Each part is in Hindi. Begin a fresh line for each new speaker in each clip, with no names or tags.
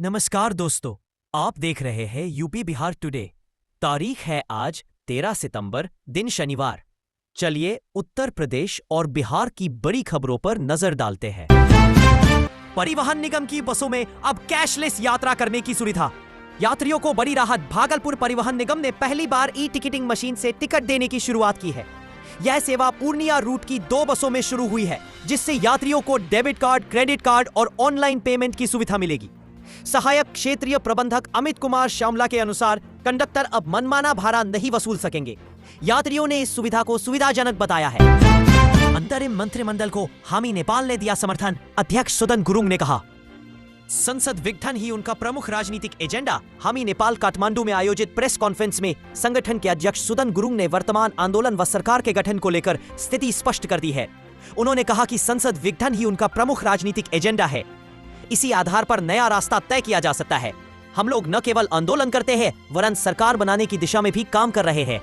नमस्कार दोस्तों, आप देख रहे हैं यूपी बिहार टुडे। तारीख है आज 13 सितंबर, दिन शनिवार। चलिए उत्तर प्रदेश और बिहार की बड़ी खबरों पर नजर डालते हैं। परिवहन निगम की बसों में अब कैशलेस यात्रा करने की सुविधा। यात्रियों को बड़ी राहत। भागलपुर परिवहन निगम ने पहली बार ई टिकटिंग मशीन से टिकट देने की शुरुआत की है। यह सेवा पूर्णिया रूट की 2 बसों में शुरू हुई है, जिससे यात्रियों को डेबिट कार्ड, क्रेडिट कार्ड और ऑनलाइन पेमेंट की सुविधा मिलेगी। सहायक क्षेत्रीय प्रबंधक अमित कुमार श्यामला के अनुसार कंडक्टर अब मनमाना भाड़ा नहीं वसूल सकेंगे। यात्रियों ने इस सुविधा को सुविधाजनक बताया है। अंतरिम मंत्रिमंडल को हामी नेपाल ने दिया समर्थन। अध्यक्ष सुदन गुरुंग ने कहा, संसद विघटन ही उनका प्रमुख राजनीतिक एजेंडा। हामी नेपाल काठमांडू में आयोजित प्रेस कॉन्फ्रेंस में संगठन के अध्यक्ष सुदन गुरुंग ने वर्तमान आंदोलन व सरकार के गठन को लेकर स्थिति स्पष्ट कर दी है। उन्होंने कहा कि संसद विघटन ही उनका प्रमुख राजनीतिक एजेंडा है। इसी आधार पर नया रास्ता तय किया जा सकता है। हम लोग न केवल आंदोलन करते हैं, वरन सरकार बनाने की दिशा में भी काम कर रहे हैं।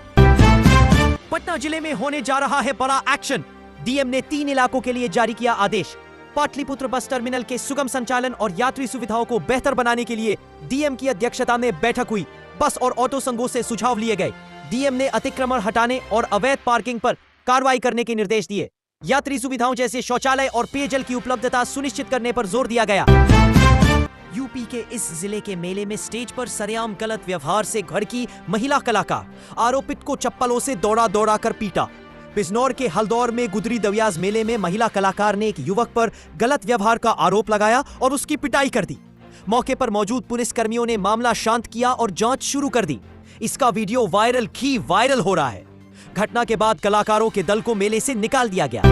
पटना जिले में होने जा रहा है बड़ा एक्शन। डीएम ने 3 इलाकों के लिए जारी किया आदेश। पाटलिपुत्र बस टर्मिनल के सुगम संचालन और यात्री सुविधाओं को बेहतर बनाने के लिए डीएम की अध्यक्षता में बैठक हुई। बस और ऑटो संघों से सुझाव लिए गए। डीएम ने अतिक्रमण हटाने और अवैध पार्किंग पर कार्रवाई करने के निर्देश दिए। यात्री सुविधाओं जैसे शौचालय और पेयजल की उपलब्धता सुनिश्चित करने पर जोर दिया गया। यूपी के इस जिले के मेले में स्टेज पर सरेआम गलत व्यवहार से भड़की महिला कलाकार। आरोपित को चप्पलों से दौड़ा दौड़ा कर पीटा। बिजनौर के हल्दौर में गुदरी दवियाज मेले में महिला कलाकार ने एक युवक पर गलत व्यवहार का आरोप लगाया और उसकी पिटाई कर दी। मौके पर मौजूद पुलिसकर्मियों ने मामला शांत किया और जांच शुरू कर दी। इसका वीडियो वायरल हो रहा है। घटना के बाद कलाकारों के दल को मेले से निकाल दिया गया।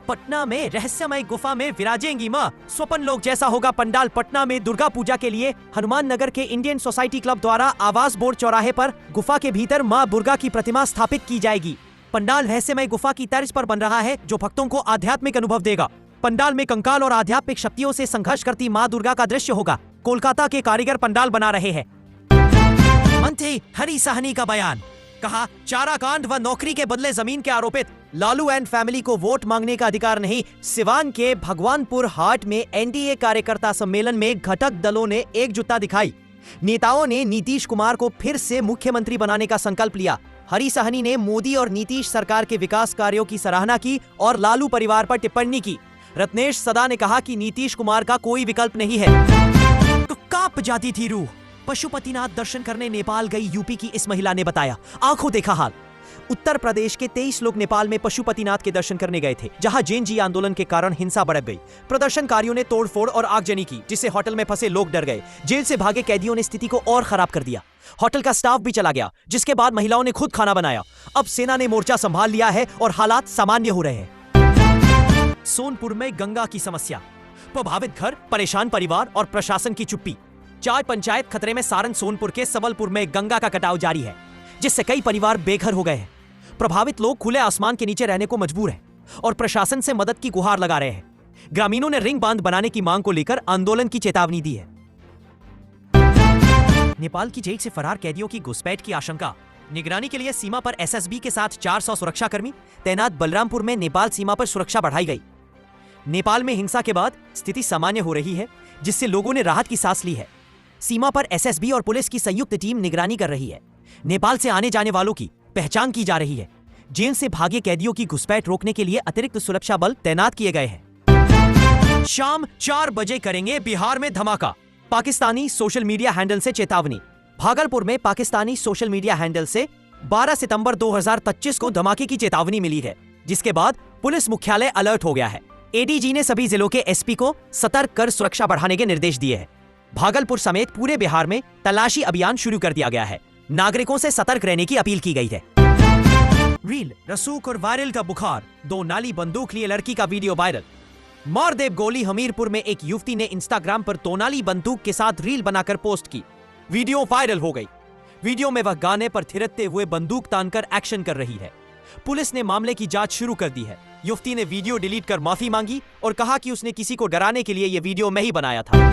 पटना में रहस्यमय गुफा में विराजेंगी मां। स्वप्न लोक जैसा होगा पंडाल। पटना में दुर्गा पूजा के लिए हनुमान नगर के इंडियन सोसाइटी क्लब द्वारा आवास बोर्ड चौराहे पर गुफा के भीतर मां दुर्गा की प्रतिमा स्थापित की जाएगी। पंडाल रहस्यमय गुफा की तर्ज पर बन रहा है, जो भक्तों को आध्यात्मिक अनुभव देगा। पंडाल में कंकाल और आध्यात्मिक शक्तियों से संघर्ष करती मां दुर्गा का दृश्य होगा। कोलकाता के कारीगर पंडाल बना रहे हैं। मंत्री हरी साहनी का बयान। कहा, चारा कांड व नौकरी के बदले जमीन के आरोपित लालू एंड फैमिली को वोट मांगने का अधिकार नहीं। सिवान के भगवानपुर हाट में एनडीए कार्यकर्ता सम्मेलन में घटक दलों ने एकजुटता दिखाई। नेताओं ने नीतीश कुमार को फिर से मुख्यमंत्री बनाने का संकल्प लिया। हरी साहनी ने मोदी और नीतीश सरकार के विकास कार्यों की सराहना की और लालू परिवार पर टिप्पणी की। रत्नेश सदा ने कहा कि नीतीश कुमार का कोई विकल्प नहीं है। तो कांप जाती थी रूह। पशुपतिनाथ दर्शन करने नेपाल गई यूपी की इस महिला ने बताया, आंखों देखा हाल। उत्तर प्रदेश के 23 लोग नेपाल में पशुपतिनाथ के दर्शन करने गए थे, जहां जेएनजी आंदोलन के कारण हिंसा भड़क गई। प्रदर्शनकारियों ने तोड़फोड़ और आगजनी की, जिससे होटल में फंसे लोग डर गए। जेल से भागे कैदियों ने स्थिति को और खराब कर दिया। होटल का स्टाफ भी चला गया, जिसके बाद महिलाओं ने खुद खाना बनाया। अब सेना ने मोर्चा संभाल लिया है और हालात सामान्य हो रहे हैं। सोनपुर में गंगा की समस्या। प्रभावित घर, परेशान परिवार और प्रशासन की चुप्पी। 4 पंचायत खतरे में। सारण सोनपुर के सबलपुर में गंगा का कटाव जारी है, जिससे कई परिवार बेघर हो गए हैं। प्रभावित लोग खुले आसमान के नीचे रहने को मजबूर हैं और प्रशासन से मदद की गुहार लगा रहे हैं। ग्रामीणों ने रिंग बांध बनाने की मांग को लेकर आंदोलन की चेतावनी दी है। नेपाल की जेल से फरार कैदियों की घुसपैठ की आशंका। निगरानी के लिए सीमा पर एसएसबी के साथ 400 सुरक्षाकर्मी तैनात। बलरामपुर में नेपाल सीमा पर सुरक्षा बढ़ाई गई। नेपाल में हिंसा के बाद स्थिति सामान्य हो रही है, जिससे लोगों ने राहत की सांस ली है। सीमा पर एसएसबी और पुलिस की संयुक्त टीम निगरानी कर रही है। नेपाल से आने जाने वालों की पहचान की जा रही है। जेल से भागे कैदियों की घुसपैठ रोकने के लिए अतिरिक्त सुरक्षा बल तैनात किए गए हैं। शाम 4 बजे करेंगे बिहार में धमाका। पाकिस्तानी सोशल मीडिया हैंडल से चेतावनी। भागलपुर में पाकिस्तानी सोशल मीडिया हैंडल से 12 सितंबर 2025 को धमाके की चेतावनी मिली है, जिसके बाद पुलिस मुख्यालय अलर्ट हो गया है। एडीजी ने सभी जिलों के एसपी को सतर्क कर सुरक्षा बढ़ाने के निर्देश दिए हैं। भागलपुर समेत पूरे बिहार में तलाशी अभियान शुरू कर दिया गया है। नागरिकों से सतर्क रहने की अपील की गई है। रील, रसूख और वायरल का बुखार। 2 नाली बंदूक लिए लड़की का वीडियो वायरल। मार देव गोली। हमीरपुर में एक युवती ने इंस्टाग्राम पर 2 नाली बंदूक के साथ रील बनाकर पोस्ट की। वीडियो वायरल हो गई। वीडियो में वह गाने पर थिरकते हुए बंदूक तानकर एक्शन कर रही है। पुलिस ने मामले की जांच शुरू कर दी है। युवती ने वीडियो डिलीट कर माफी मांगी और कहा कि उसने किसी को डराने के लिए यह वीडियो मैं ही बनाया था।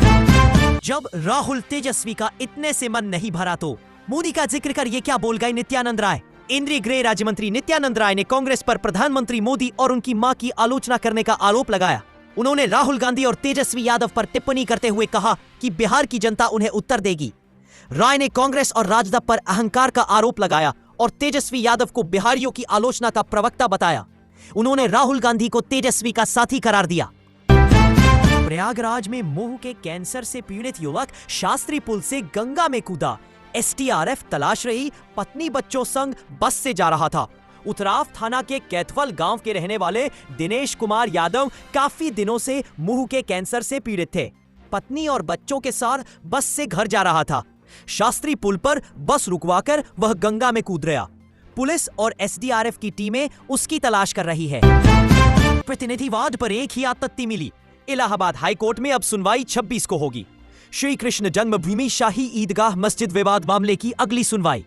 जब राहुल तेजस्वी का इतने से मन नहीं भरा तो मोदी का जिक्र कर ये क्या बोल गए नित्यानंद राय। केंद्रीय गृह राज्य मंत्री नित्यानंद राय ने कांग्रेस पर प्रधानमंत्री मोदी और उनकी मां की आलोचना करने का आरोप लगाया। उन्होंने राहुल गांधी और तेजस्वी यादव पर टिप्पणी करते हुए कहा कि बिहार की जनता उन्हें उत्तर देगी। राय ने कांग्रेस और राजद पर अहंकार का आरोप लगाया और तेजस्वी यादव को बिहारियों की आलोचना का प्रवक्ता बताया। उन्होंने राहुल गांधी को तेजस्वी का साथी करार दिया। प्रयागराज में मुंह के कैंसर से पीड़ित युवक शास्त्री पुल से गंगा में कूदा। एसडीआरएफ तलाश रही, पत्नी बच्चों संग बस से जा रहा था। उतराव थाना के कैथवल गांव के रहने वाले दिनेश कुमार यादव काफी दिनों से मुंह के कैंसर से पीड़ित थे। पत्नी और बच्चों के साथ बस से घर जा रहा था। शास्त्री पुल पर बस रुकवाकर वह गंगा में कूद गया। पुलिस और एसडीआरएफ की टीमें उसकी तलाश कर रही है। प्रतिनिधिवाद पर एक ही आपत्ति मिली। इलाहाबाद हाईकोर्ट में अब सुनवाई 26 को होगी। श्री कृष्ण जन्मभूमि शाही ईदगाह मस्जिद विवाद मामले की अगली सुनवाई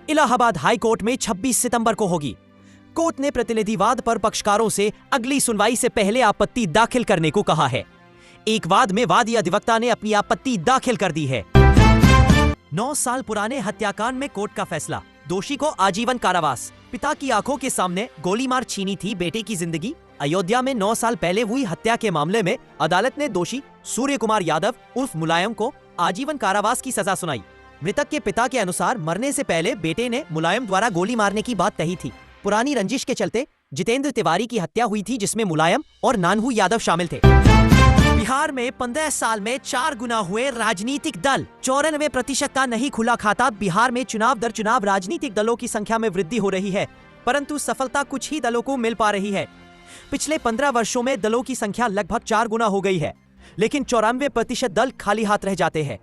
इलाहाबाद हाईकोर्ट में 26 सितंबर को होगी। कोर्ट ने प्रतिनिधिवाद पर पक्षकारों से अगली सुनवाई से पहले आपत्ति दाखिल करने को कहा है। एक वाद में वादी अधिवक्ता ने अपनी आपत्ति दाखिल कर दी है। 9 साल पुराने हत्याकांड में कोर्ट का फैसला, दोषी को आजीवन कारावास। पिता की आंखों के सामने गोली मार छीनी थी बेटे की जिंदगी। अयोध्या में 9 साल पहले हुई हत्या के मामले में अदालत ने दोषी सूर्य कुमार यादव उर्फ मुलायम को आजीवन कारावास की सजा सुनाई। मृतक के पिता के अनुसार मरने से पहले बेटे ने मुलायम द्वारा गोली मारने की बात कही थी। पुरानी रंजिश के चलते जितेंद्र तिवारी की हत्या हुई थी, जिसमें मुलायम और नानहू यादव शामिल थे। बिहार में 15 साल में 4 गुना हुए राजनीतिक दल। 94% का नहीं खुला खाता। बिहार में चुनाव दर चुनाव राजनीतिक दलों की संख्या में वृद्धि हो रही है, परंतु सफलता कुछ ही दलों को मिल पा रही है। पिछले 15 वर्षों में दलों की संख्या लगभग 4 गुना हो गई है, लेकिन 94% दल खाली हाथ रह जाते हैं।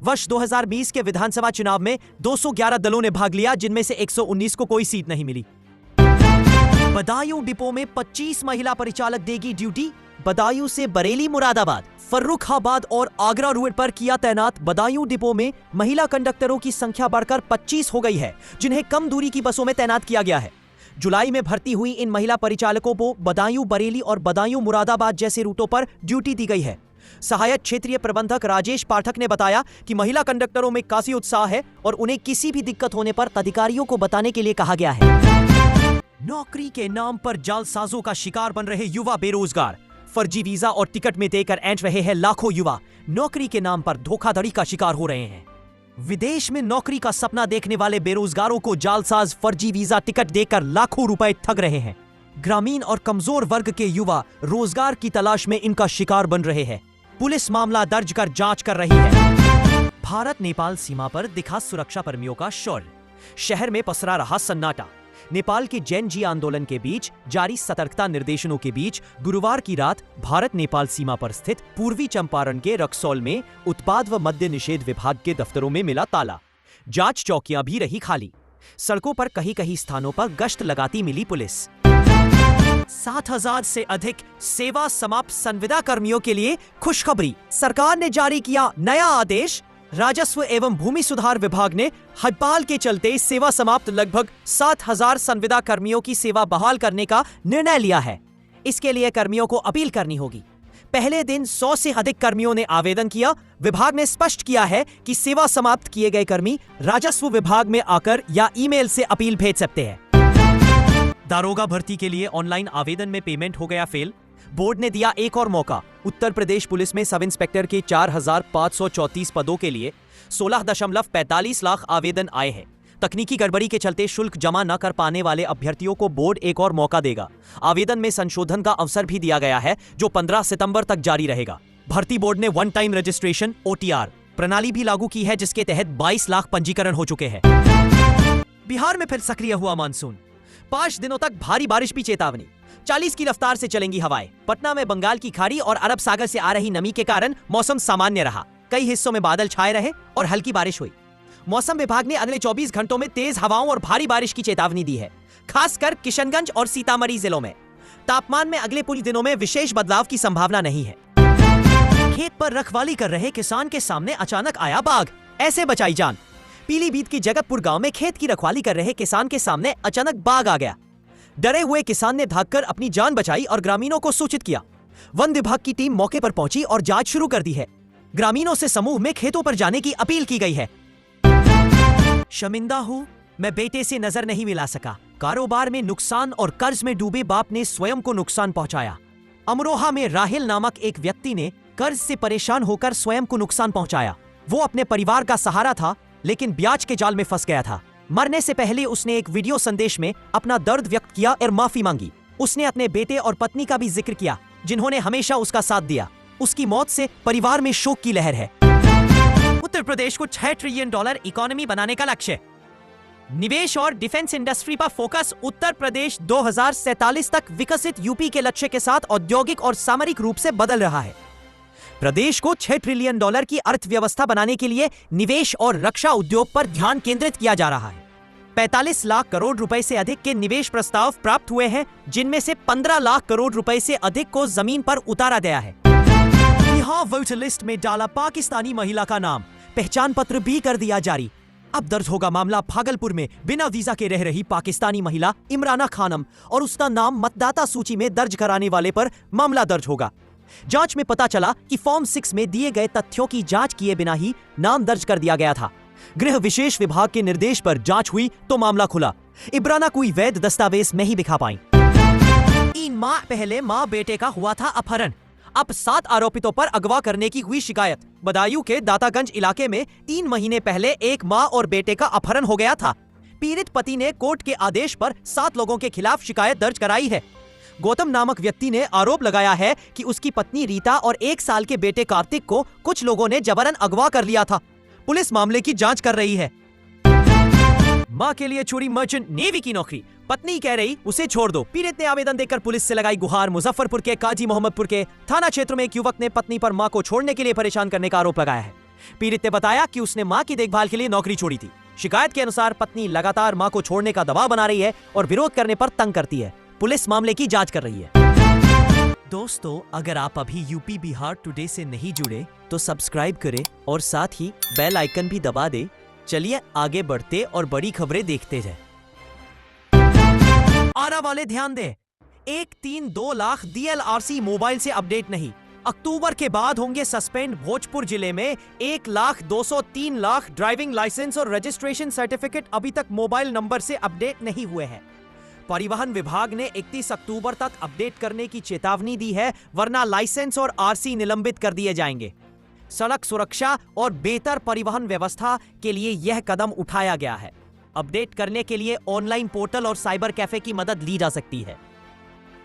वर्ष 2020 के विधानसभा चुनाव में 211 दलों ने भाग लिया, जिनमें से 119 को कोई सीट नहीं मिली। बदायूं डिपो में 25 महिला परिचालक देगी ड्यूटी। बदायूं से बरेली, मुरादाबाद, फर्रुखाबाद और आगरा रूट पर किया तैनात। बदायूं डिपो में महिला कंडक्टरों की संख्या बढ़कर 25 हो गई है, जिन्हें कम दूरी की बसों में तैनात किया गया है। जुलाई में भर्ती हुई इन महिला परिचालकों को बदायूं बरेली और बदायूं मुरादाबाद जैसे रूटों पर ड्यूटी दी गई है। सहायक क्षेत्रीय प्रबंधक राजेश पाठक ने बताया कि महिला कंडक्टरों में काफी उत्साह है और उन्हें किसी भी दिक्कत होने पर अधिकारियों को बताने के लिए कहा गया है। नौकरी के नाम पर जालसाजों का शिकार बन रहे युवा बेरोजगार। फर्जी वीजा और टिकट में देकर ऐंठ रहे हैं लाखों युवा। नौकरी के नाम पर धोखाधड़ी का शिकार हो रहे हैं। विदेश में नौकरी का सपना देखने वाले बेरोजगारों को जालसाज फर्जी वीजा टिकट देकर लाखों रुपए ठग रहे हैं। ग्रामीण और कमजोर वर्ग के युवा रोजगार की तलाश में इनका शिकार बन रहे हैं। पुलिस मामला दर्ज कर जांच कर रही है। भारत नेपाल सीमा पर दिखा सुरक्षा कर्मियों का शौर्य। शहर में पसरा रहा सन्नाटा। नेपाल के जैन जी आंदोलन के बीच जारी सतर्कता निर्देशों के बीच गुरुवार की रात भारत नेपाल सीमा पर स्थित पूर्वी चंपारण के रक्सौल में उत्पाद व मद्य निषेध विभाग के दफ्तरों में मिला ताला। जांच चौकियां भी रही खाली। सड़कों पर कहीं कहीं स्थानों पर गश्त लगाती मिली पुलिस। 7,000 से अधिक सेवा समाप्त संविदा कर्मियों के लिए खुशखबरी। सरकार ने जारी किया नया आदेश। राजस्व एवं भूमि सुधार विभाग ने हड़ताल के चलते सेवा समाप्त लगभग 7,000 संविदा कर्मियों की सेवा बहाल करने का निर्णय लिया है। इसके लिए कर्मियों को अपील करनी होगी। पहले दिन 100 से अधिक कर्मियों ने आवेदन किया। विभाग ने स्पष्ट किया है कि सेवा समाप्त किए गए कर्मी राजस्व विभाग में आकर या ईमेल से अपील भेज सकते हैं। दारोगा भर्ती के लिए ऑनलाइन आवेदन में पेमेंट हो गया फेल। बोर्ड ने दिया एक और मौका। उत्तर प्रदेश पुलिस में सब इंस्पेक्टर के 4,534 पदों के लिए 16.45 लाख आवेदन आए हैं। तकनीकी गड़बड़ी के चलते शुल्क जमा न कर पाने वाले अभ्यर्थियों को बोर्ड एक और मौका देगा। आवेदन में संशोधन का अवसर भी दिया गया है, जो 15 सितंबर तक जारी रहेगा। भर्ती बोर्ड ने वन टाइम रजिस्ट्रेशन OTR प्रणाली भी लागू की है, जिसके तहत 22 लाख पंजीकरण हो चुके हैं। बिहार में फिर सक्रिय हुआ मानसून। 5 दिनों तक भारी बारिश की चेतावनी। 40 की रफ्तार से चलेंगी हवाएं। पटना में बंगाल की खाड़ी और अरब सागर से आ रही नमी के कारण मौसम सामान्य रहा। कई हिस्सों में बादल छाए रहे और हल्की बारिश हुई। मौसम विभाग ने अगले 24 घंटों में तेज हवाओं और भारी बारिश की चेतावनी दी है, खासकर किशनगंज और सीतामढ़ी जिलों में। तापमान में अगले कुछ दिनों में विशेष बदलाव की संभावना नहीं है। खेत पर रखवाली कर रहे किसान के सामने अचानक आया बाघ, ऐसे बचाई जान। पीलीभीत की जगतपुर गांव में खेत की रखवाली कर रहे किसान के सामने अचानक बाघ आ गया। डरे हुए किसान ने भागकर अपनी जान बचाई और ग्रामीणों को सूचित किया। वन विभाग की टीम मौके पर पहुंची और जांच शुरू कर दी है। ग्रामीणों से समूह में खेतों पर जाने की अपील की गई है। शर्मिंदा हूं, मैं बेटे से नजर नहीं मिला सका। कारोबार में नुकसान और कर्ज में डूबे बाप ने स्वयं को नुकसान पहुंचाया। अमरोहा में राहिल नामक एक व्यक्ति ने कर्ज से परेशान होकर स्वयं को नुकसान पहुंचाया। वो अपने परिवार का सहारा था, लेकिन ब्याज के जाल में फंस गया था। मरने से पहले उसने एक वीडियो संदेश में अपना दर्द व्यक्त किया और माफी मांगी। उसने अपने बेटे और पत्नी का भी जिक्र किया, जिन्होंने हमेशा उसका साथ दिया। उसकी मौत से परिवार में शोक की लहर है। उत्तर प्रदेश को $6 ट्रिलियन इकोनॉमी बनाने का लक्ष्य। निवेश और डिफेंस इंडस्ट्री पर फोकस। उत्तर प्रदेश 2047 तक विकसित यूपी के लक्ष्य के साथ औद्योगिक और सामरिक रूप से बदल रहा है। प्रदेश को $6 ट्रिलियन की अर्थव्यवस्था बनाने के लिए निवेश और रक्षा उद्योग पर ध्यान केंद्रित किया जा रहा है। 45 लाख करोड़ रुपए से अधिक के निवेश प्रस्ताव प्राप्त हुए हैं, जिनमें से 15 लाख करोड़ रुपए से अधिक को जमीन पर उतारा गया है। बिहार वोटर लिस्ट में डाला पाकिस्तानी महिला का नाम, पहचान पत्र भी कर दिया जारी। अब दर्ज होगा मामला भागलपुर में बिना वीजा के रह रही पाकिस्तानी महिला इमराना खानम और उसका नाम मतदाता सूची में दर्ज कराने वाले पर मामला दर्ज होगा। जांच में पता चला कि फॉर्म 6 में दिए गए तथ्यों की जांच किए बिना ही नाम दर्ज कर दिया गया था। गृह विशेष विभाग के निर्देश पर जांच हुई तो मामला खुला। इमराना कोई वैध दस्तावेज नहीं दिखा पाई। 3 माह पहले मां बेटे का हुआ था अपहरण। अब 7 आरोपितों पर अगवा करने की हुई शिकायत। बदायूं के दातागंज इलाके में 3 महीने पहले एक मां और बेटे का अपहरण हो गया था। पीड़ित पति ने कोर्ट के आदेश पर 7 लोगों के खिलाफ शिकायत दर्ज कराई है। गौतम नामक व्यक्ति ने आरोप लगाया है कि उसकी पत्नी रीता और 1 साल के बेटे कार्तिक को कुछ लोगों ने जबरन अगवा कर लिया था। पुलिस मामले की जांच कर रही है। मां के लिए छोड़ी मर्चेंट नेवी की नौकरी, पत्नी कह रही उसे छोड़ दो। पीड़ित ने आवेदन देकर पुलिस से लगाई गुहार। मुजफ्फरपुर के काजी मोहम्मदपुर के थाना क्षेत्र में एक युवक ने पत्नी पर मां को छोड़ने के लिए परेशान करने का आरोप लगाया है। पीड़ित ने बताया कि उसने मां की देखभाल के लिए नौकरी छोड़ी थी। शिकायत के अनुसार पत्नी लगातार मां को छोड़ने का दबाव बना रही है और विरोध करने पर तंग करती है। पुलिस मामले की जांच कर रही है। दोस्तों, अगर आप अभी यूपी बिहार टुडे से नहीं जुड़े तो सब्सक्राइब करें और साथ ही बेल आइकन भी दबा दे। चलिए आगे बढ़ते और बड़ी खबरें देखते जाएं। आरा वाले ध्यान दें, 132 लाख DLRC मोबाइल से अपडेट नहीं। अक्टूबर के बाद होंगे सस्पेंड। भोजपुर जिले में 1,203 लाख ड्राइविंग लाइसेंस और रजिस्ट्रेशन सर्टिफिकेट अभी तक मोबाइल नंबर से अपडेट नहीं हुए हैं। परिवहन विभाग ने 31 अक्टूबर तक अपडेट करने की चेतावनी दी है, वरना लाइसेंस और RC निलंबित कर दिए जाएंगे। सड़क सुरक्षा और बेहतर परिवहन व्यवस्था के लिए यह कदम उठाया गया है। अपडेट करने के लिए ऑनलाइन पोर्टल और साइबर कैफे की मदद ली जा सकती है।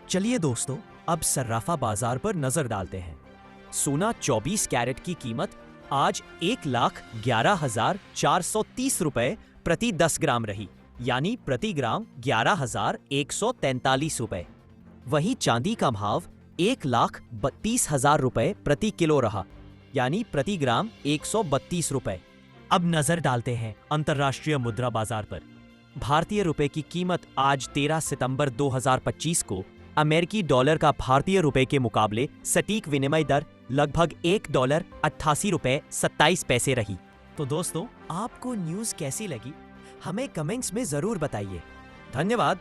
चलिए दोस्तों, अब सर्राफा बाजार पर नजर डालते हैं। सोना 24 कैरेट की कीमत आज 1,11,430 रुपए प्रति 10 ग्राम रही, यानी प्रति ग्राम 11,143 रुपए। वहीं चांदी का भाव 1,32,000 रुपए प्रति किलो रहा, यानी प्रति ग्राम 132 रुपए। अब नजर डालते हैं अंतर्राष्ट्रीय मुद्रा बाजार पर। भारतीय रुपए की कीमत आज 13 सितंबर 2025 को अमेरिकी डॉलर का भारतीय रुपए के मुकाबले सटीक विनिमय दर लगभग $1.88.27 रही। तो दोस्तों, आपको न्यूज़ कैसी लगी हमें कमेंट्स में जरूर बताइए। धन्यवाद।